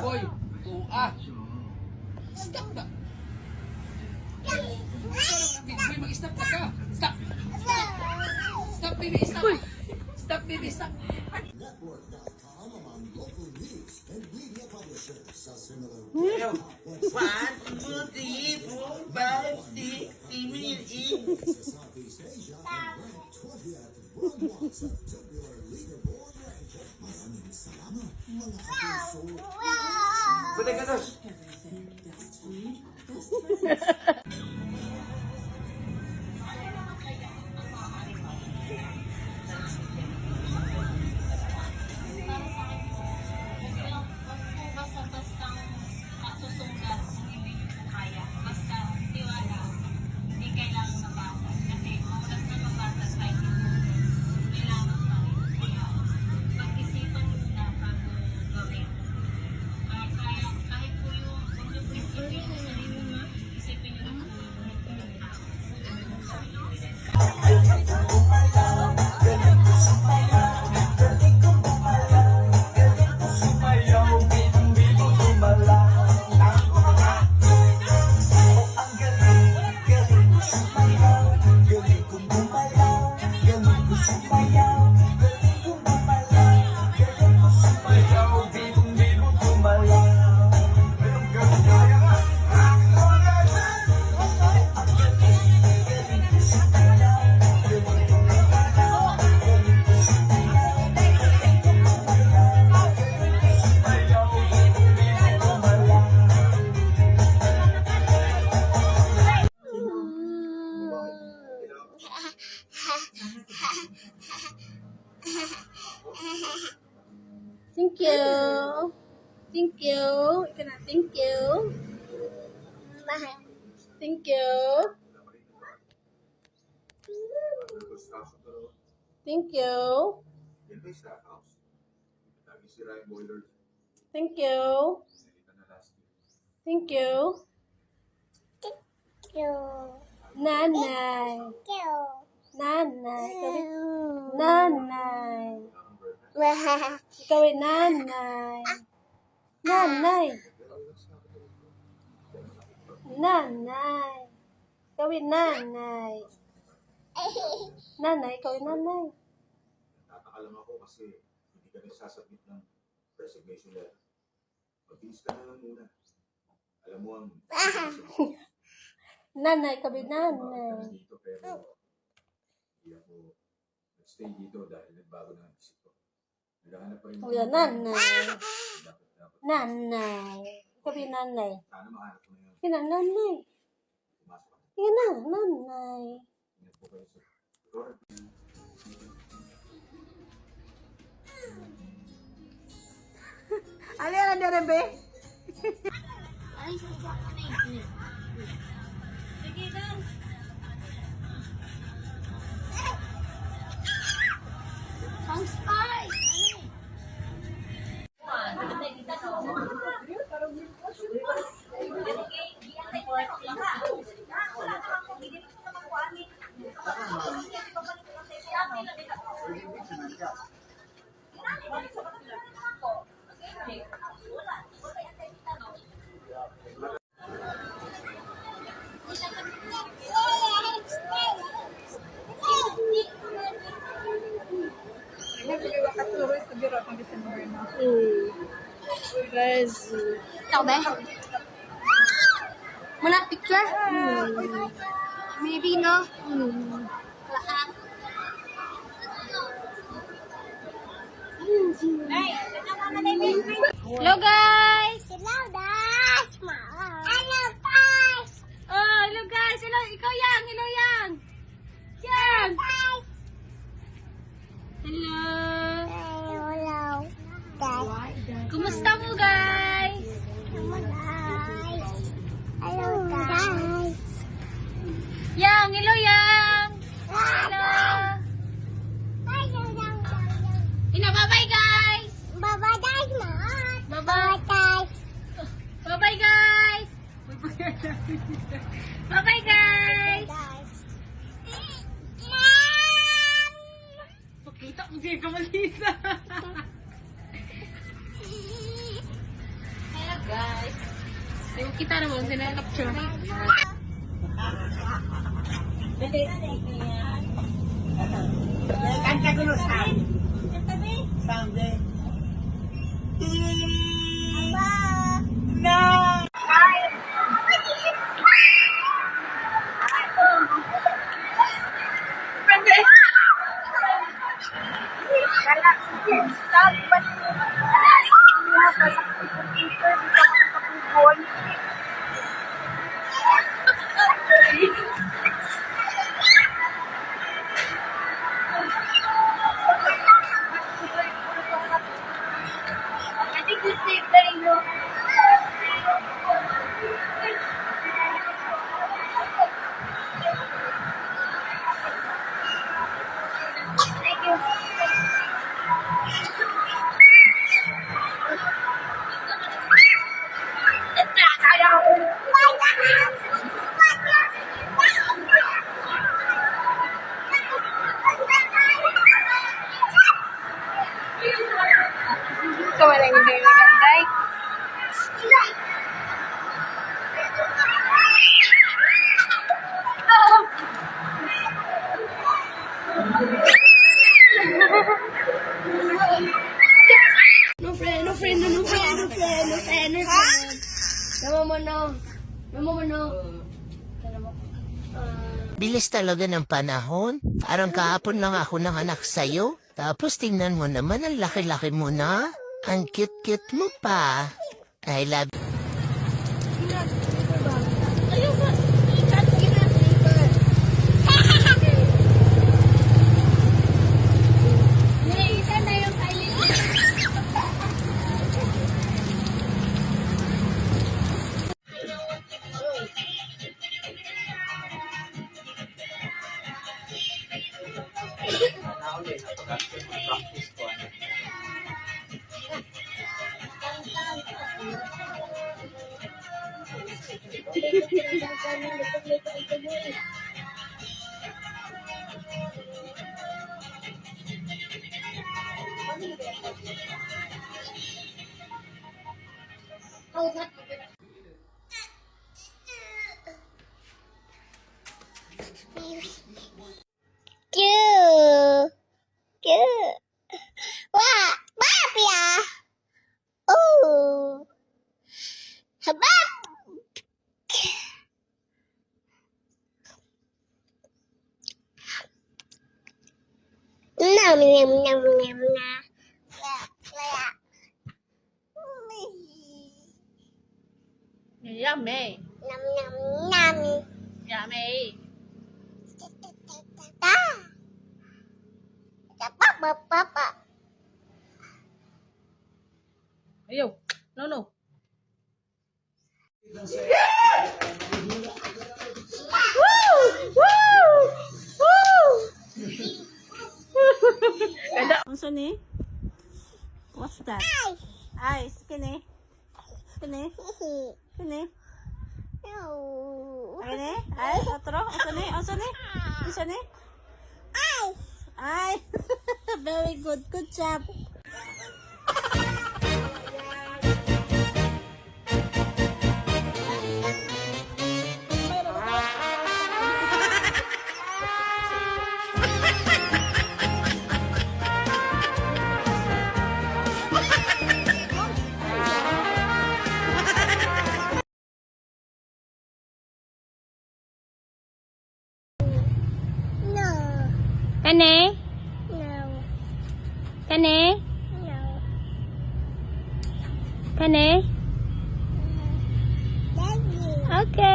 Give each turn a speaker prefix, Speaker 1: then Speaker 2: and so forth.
Speaker 1: Boy, stop na. Boy, mag-stop na ka. Stop. Stop, baby, stop. Stop, baby, stop.
Speaker 2: Network.com among local news and media publishers. Sa similar
Speaker 3: 1, 2, 3, 4, 5, 6, 7, 8.
Speaker 2: sa Southeast Asia and ranked 20th worldwide sa tubular leaderboard ranking. Maraming salamat, mga kapuso.
Speaker 3: Buti ka dos.
Speaker 4: Thank you. Thank you. Ika na, thank you. Thank you. Thank you. Thank you. Thank you. Nanay. Nanay. Nanay. Ikaw ay nanay. Nanay. Nanay. Ikaw ay nanay. Nanay, ikaw ay nanay.
Speaker 5: Tataka lang ako kasi hindi ka nagsasubmit ng resignation letter. Mabilis ka na lang muna. Alam mo ang...
Speaker 4: Nanay, ikaw ay nanay.
Speaker 5: Dito pero hindi ako nag-stay dito dahil nagbago na ang isip ko. Naghahanap pa rin ako.
Speaker 4: Kuya, nanay.
Speaker 5: Dapat.
Speaker 4: Nanay. Ikaw ay nanay.
Speaker 5: Sana mahanap ko na yun.
Speaker 4: Ika na, nanay.
Speaker 5: Pumasok ka.
Speaker 4: Ika na, nanay.
Speaker 5: Ingat po kayo sa... Lord.
Speaker 6: Ali, ano na rin, be?
Speaker 4: Sige, dance. Pang spy! Guys, ikaw ba? Muna picture? Maybe, no? Hello, guys!
Speaker 6: Hello, guys! Hello, guys!
Speaker 4: Oh, hello, guys! Hello, ikaw yang! Hello, yang! Yang! Hello!
Speaker 6: Hello, guys!
Speaker 4: Kumusta mo, guys?
Speaker 6: Hello, guys! Hello, guys!
Speaker 4: Yang! Hello, yang! Hello! Ina, bye-bye, guys!
Speaker 6: Bye-bye, guys, Ma!
Speaker 4: Bye-bye!
Speaker 6: Guys!
Speaker 4: Bye-bye, guys! Bye-bye, guys!
Speaker 6: Guys!
Speaker 4: Pakita mo siya kamalisa. Hello, guys. Yung kita naman, sinalap siya.
Speaker 3: Kanta ko no sound. Sound eh. No!
Speaker 4: I think this is very low. Thank you. Kawalan yung baby ganday. No friend, no friend, no friend, no friend, no friend, no friend. Nama mo no.
Speaker 3: Bilis talaga ng panahon. Parang kahapon lang ako nanganak sa'yo. Tapos tingnan mo naman, ang laki-laki mo na. Ang cute-cute mo pa. I love you.
Speaker 4: Isa na yung silent.
Speaker 6: Cute! Cute! Wah! Bab ya! Oh! Bab! Nom nom nom nom nom.
Speaker 4: Yummy.
Speaker 6: Nom nom nom.
Speaker 4: Yummy.
Speaker 6: Ta. Papa papa.
Speaker 4: Ayaw. No.
Speaker 7: Unsa ni? What's that? Ice. Kini. Kini. Kini.
Speaker 6: No.
Speaker 7: Kini. Ice. Otro. Unsa ni? Unsa ni? Unsa ni?
Speaker 6: Ice.
Speaker 7: Ice. Very good. Good job.
Speaker 4: Kani?
Speaker 6: No.
Speaker 4: Kani?
Speaker 6: No.
Speaker 4: Kani?
Speaker 6: Daddy.
Speaker 4: Okay.